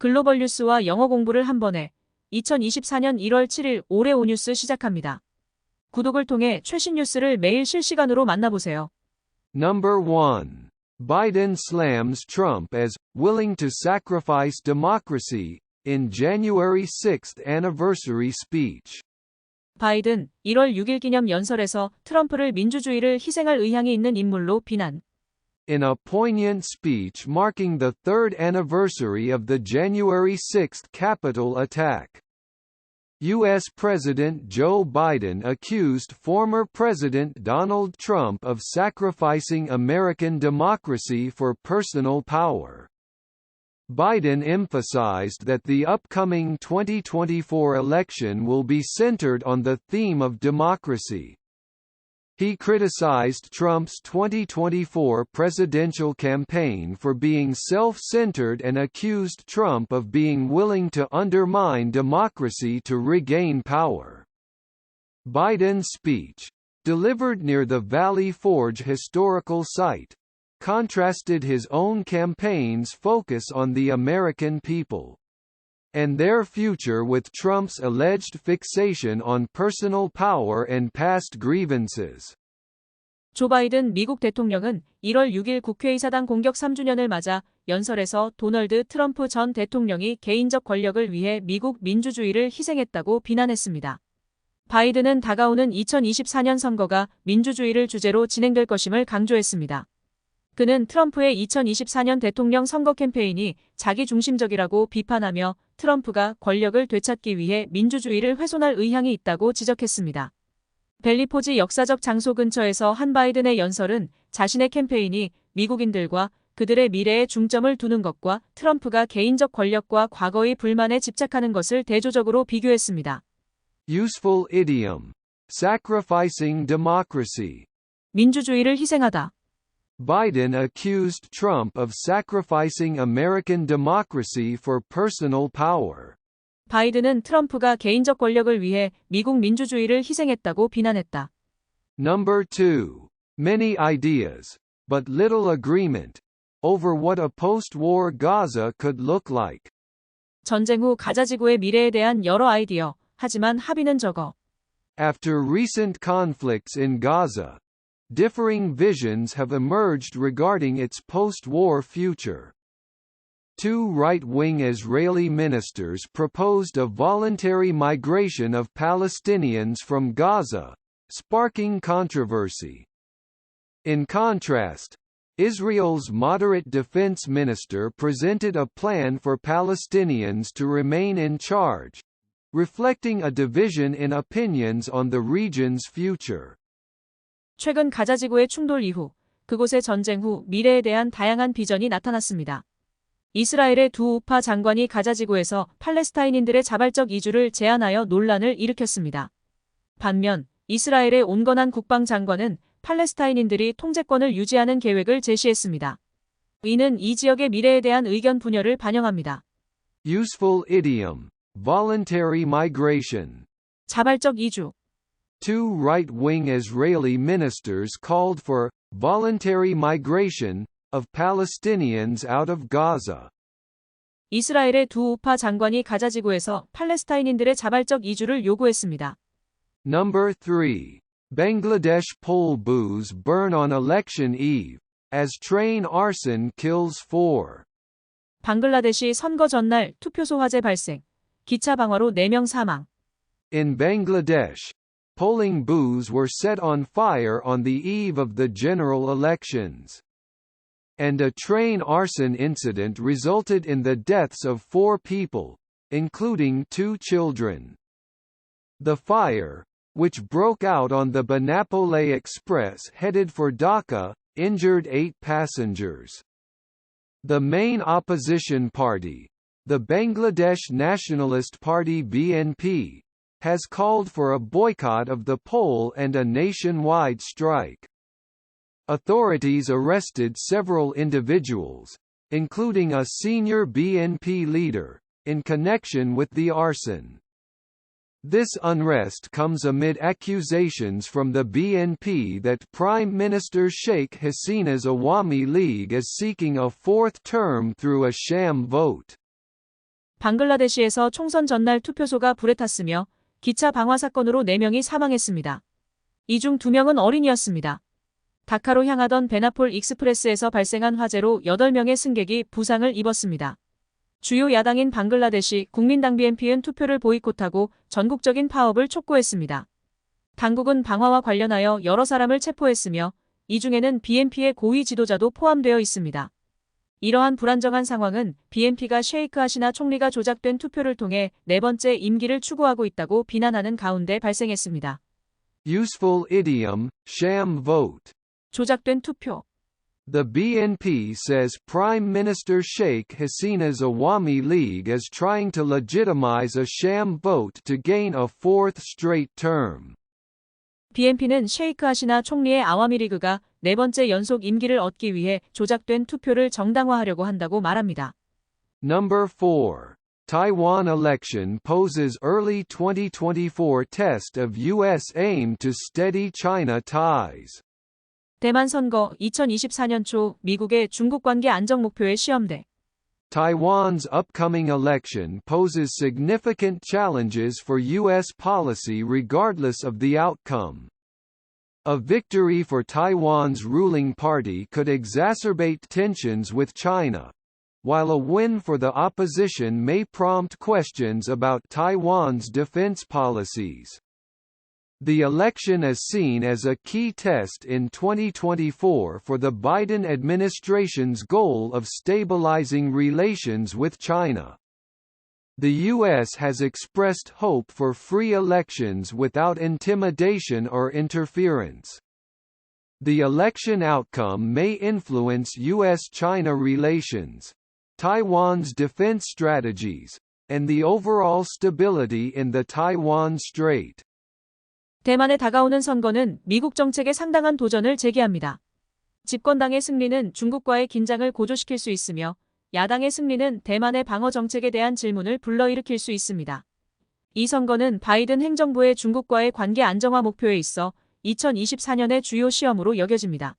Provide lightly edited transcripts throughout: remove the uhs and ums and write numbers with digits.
글로벌 뉴스와 영어 공부를 한 번에 2024년 1월 7일 오레오뉴스 시작합니다. 구독을 통해 최신 뉴스를 매일 실시간으로 만나보세요. Number 1. Biden slams Trump as willing to sacrifice democracy in January 6th anniversary speech. 바이든 1월 6일 기념 연설에서 트럼프를 민주주의를 희생할 의향이 있는 인물로 비난. In a poignant speech marking the third anniversary of the January 6th Capitol attack, U.S. President Joe Biden accused former President Donald Trump of sacrificing American democracy for personal power. Biden emphasized that the upcoming 2024 election will be centered on the theme of democracy. He criticized Trump's 2024 presidential campaign for being self-centered and accused Trump of being willing to undermine democracy to regain power. Biden's speech, delivered near the Valley Forge historical site, contrasted his own campaign's focus on the American people and their future with Trump's alleged fixation on personal power and past grievances. 조 바이든 미국 대통령은 1월 6일 국회의사당 공격 3주년을 맞아 연설에서 도널드 트럼프 전 대통령이 개인적 권력을 위해 미국 민주주의를 희생했다고 비난했습니다. 바이든은 다가오는 2024년 선거가 민주주의를 주제로 진행될 것임을 강조했습니다. 그는 트럼프의 2024년 대통령 선거 캠페인이 자기중심적이라고 비판하며 트럼프가 권력을 되찾기 위해 민주주의를 훼손할 의향이 있다고 지적했습니다. 벨리포지 역사적 장소 근처에서 한 바이든의 연설은 자신의 캠페인이 미국인들과 그들의 미래에 중점을 두는 것과 트럼프가 개인적 권력과 과거의 불만에 집착하는 것을 대조적으로 비교했습니다. Useful idiom. Sacrificing democracy. 민주주의를 희생하다. Biden accused Trump of sacrificing American democracy for personal power. 바이든은 트럼프가 개인적 권력을 위해 미국 민주주의를 희생했다고 비난했다. Number 2. Many ideas, but little agreement, over what a post-war Gaza could look like. 전쟁 후 가자지구의 미래에 대한 여러 아이디어, 하지만 합의는 적어. After recent conflicts in Gaza, differing visions have emerged regarding its post-war future. Two right-wing Israeli ministers proposed a voluntary migration of Palestinians from Gaza, sparking controversy. In contrast, Israel's moderate defense minister presented a plan for Palestinians to remain in charge, reflecting a division in opinions on the region's future. 최근 가자지구의 충돌 이후 그곳의 전쟁 후 미래에 대한 다양한 비전이 나타났습니다. 이스라엘의 두 우파 장관이 가자지구에서 팔레스타인인들의 자발적 이주를 제안하여 논란을 일으켰습니다. 반면 이스라엘의 온건한 국방장관은 팔레스타인인들이 통제권을 유지하는 계획을 제시했습니다. 이는 이 지역의 미래에 대한 의견 분열을 반영합니다. Useful idiom. Voluntary migration. 자발적 이주. Two right-wing Israeli ministers called for voluntary migration of Palestinians out of Gaza. 이스라엘의 두 우파 장관이 가자지구에서 팔레스타인인들의 자발적 이주를 요구했습니다. Number 3. Bangladesh poll booths burn on election eve, as train arson kills 4. 방글라데시 선거 전날 투표소 화재 발생, 기차 방화로 4명 사망. In Bangladesh, polling booths were set on fire on the eve of the general elections. And a train arson incident resulted in the deaths of 4 people, including 2 children. The fire, which broke out on the Banapole Express headed for Dhaka, injured 8 passengers. The main opposition party, the Bangladesh Nationalist Party BNP, has called for a boycott of the poll and a nationwide strike. Authorities arrested several individuals, including a senior BNP leader, in connection with the arson. This unrest comes amid accusations from the BNP that Prime Minister Sheikh Hasina's Awami League is seeking a fourth term through a sham vote. 방글라데시에서 총선 전날 투표소가 불에 탔으며 기차 방화 사건으로 4명이 사망했습니다. 이 중 2명은 어린이였습니다. 다카로 향하던 베나폴 익스프레스에서 발생한 화재로 8명의 승객이 부상을 입었습니다. 주요 야당인 방글라데시 국민당 BNP는 투표를 보이콧하고 전국적인 파업을 촉구했습니다. 당국은 방화와 관련하여 여러 사람을 체포했으며 이 중에는 BNP의 고위 지도자도 포함되어 있습니다. 이러한 불안정한 상황은 BNP가 셰이크 하시나 총리가 조작된 투표를 통해 4번째 임기를 추구하고 있다고 비난하는 가운데 발생했습니다. Useful idiom, sham vote. 조작된 투표. The BNP says Prime Minister Sheikh Hasina's Awami League is trying to legitimize a sham vote to gain a fourth straight term. BNP는 셰이크 하시나 총리의 아와미리그가 4번째 연속 임기를 얻기 위해 조작된 투표를 정당화하려고 한다고 말합니다. Number 4. Taiwan election poses early 2024 test of U.S. aim to steady China ties. 대만 선거 2024년 초 미국의 중국 관계 안정 목표의 시험대. Taiwan's upcoming election poses significant challenges for U.S. policy regardless of the outcome. A victory for Taiwan's ruling party could exacerbate tensions with China, while a win for the opposition may prompt questions about Taiwan's defense policies. The election is seen as a key test in 2024 for the Biden administration's goal of stabilizing relations with China. The U.S. has expressed hope for free elections without intimidation or interference. The election outcome may influence U.S.-China relations, Taiwan's defense strategies, and the overall stability in the Taiwan Strait. 대만에 다가오는 선거는 미국 정책에 상당한 도전을 제기합니다. 집권당의 승리는 중국과의 긴장을 고조시킬 수 있으며 야당의 승리는 대만의 방어 정책에 대한 질문을 불러일으킬 수 있습니다. 이 선거는 바이든 행정부의 중국과의 관계 안정화 목표에 있어 2024년의 주요 시험으로 여겨집니다.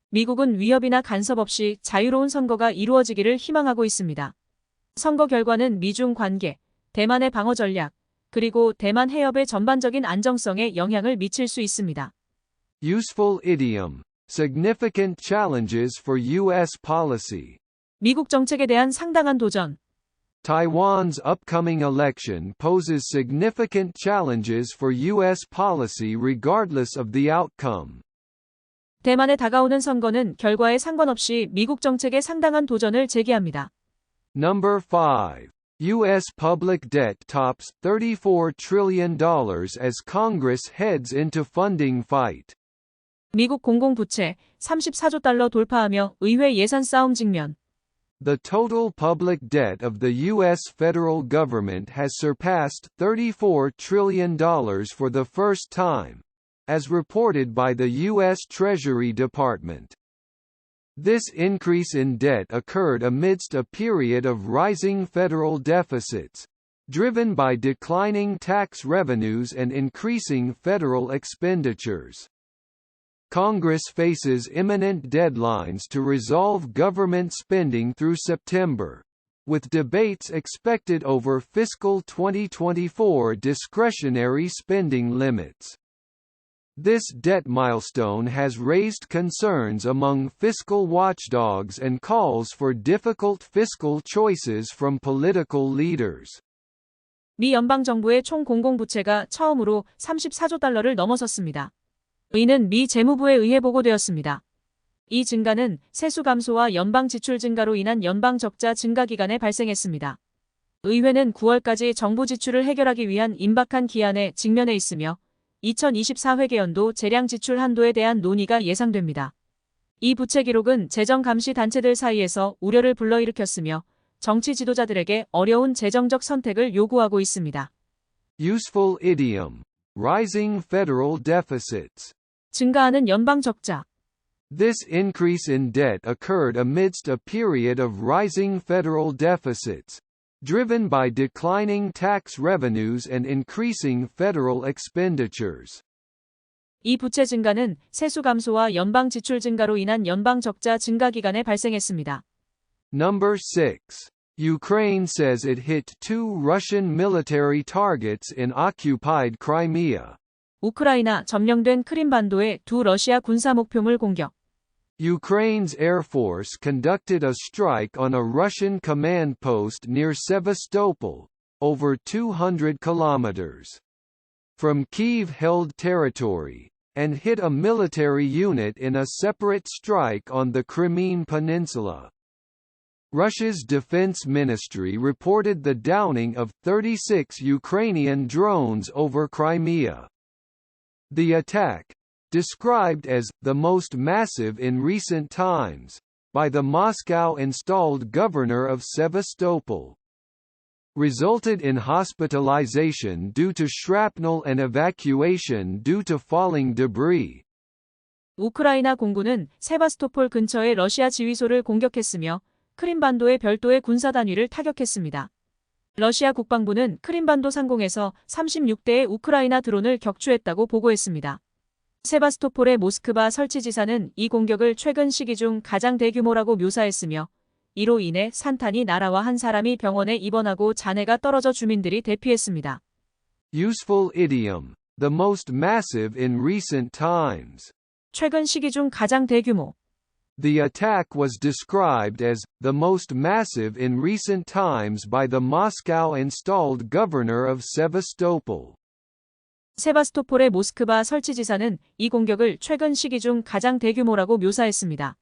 미국은 위협이나 간섭 없이 자유로운 선거가 이루어지기를 희망하고 있습니다. 선거 결과는 미중 관계, 대만의 방어 전략, 그리고 대만 해협의 전반적인 안정성에 영향을 미칠 수 있습니다. Useful idiom, significant challenges for U.S. policy. 미국 정책에 대한 상당한 도전. Taiwan's upcoming election poses significant challenges for U.S. policy regardless of the outcome. 대만에 다가오는 선거는 결과에 상관없이 미국 정책에 상당한 도전을 제기합니다. Number 5. U.S. public debt tops $34 trillion as Congress heads into funding fight. 미국 공공부채 34조 달러 돌파하며 의회 예산 싸움 직면. The total public debt of the U.S. federal government has surpassed $34 trillion for the first time, as reported by the U.S. Treasury Department. This increase in debt occurred amidst a period of rising federal deficits, driven by declining tax revenues and increasing federal expenditures. Congress faces imminent deadlines to resolve government spending through September, with debates expected over fiscal 2024 discretionary spending limits. This debt milestone has raised concerns among fiscal watchdogs and calls for difficult fiscal choices from political leaders. 미 연방정부의 총 공공부채가 처음으로 34조 달러를 넘어섰습니다. 이는 미 재무부에 의해 보고되었습니다. 이 증가는 세수 감소와 연방 지출 증가로 인한 연방 적자 증가 기간에 발생했습니다. 의회는 9월까지 정부 지출을 해결하기 위한 임박한 기한에 직면해 있으며 2024 회계연도 재량 지출 한도에 대한 논의가 예상됩니다. 이 부채 기록은 재정 감시 단체들 사이에서 우려를 불러일으켰으며 정치 지도자들에게 어려운 재정적 선택을 요구하고 있습니다. Useful idiom, rising federal deficits. 증가하는 연방 적자. This increase in debt occurred amidst a period of rising federal deficits, driven by declining tax revenues and increasing federal expenditures. 이 부채 증가는 세수 감소와 연방 지출 증가로 인한 연방 적자 증가 기간에 발생했습니다. Number 6. Ukraine says it hit 2 Russian military targets in occupied Crimea. 우크라이나 점령된 크림반도의 두 러시아 군사 목표물 공격. Ukraine's Air Force conducted a strike on a Russian command post near Sevastopol, over 200 kilometers from Kyiv-held territory, and hit a military unit in a separate strike on the Crimean Peninsula. Russia's defense ministry reported the downing of 36 Ukrainian drones over Crimea. The attack, described as the most massive in recent times by the Moscow-installed governor of Sevastopol, resulted in hospitalization due to shrapnel and evacuation due to falling debris. 우크라이나 공군은 세바스토폴 근처의 러시아 지휘소를 공격했으며 크림반도의 별도의 군사 단위를 타격했습니다. 러시아 국방부는 크림반도 상공에서 36대의 우크라이나 드론을 격추했다고 보고했습니다. 세바스토폴의 모스크바 설치지사는 이 공격을 최근 시기 중 가장 대규모라고 묘사했으며 이로 인해 산탄이 날아와 한 사람이 병원에 입원하고 잔해가 떨어져 주민들이 대피했습니다. Useful idiom: the most massive in recent times. 최근 시기 중 가장 대규모. The attack was described as the most massive in recent times by the Moscow-installed governor of Sevastopol. 세바스토폴의 모스크바 설치지사는 이 공격을 최근 시기 중 가장 대규모라고 묘사했습니다.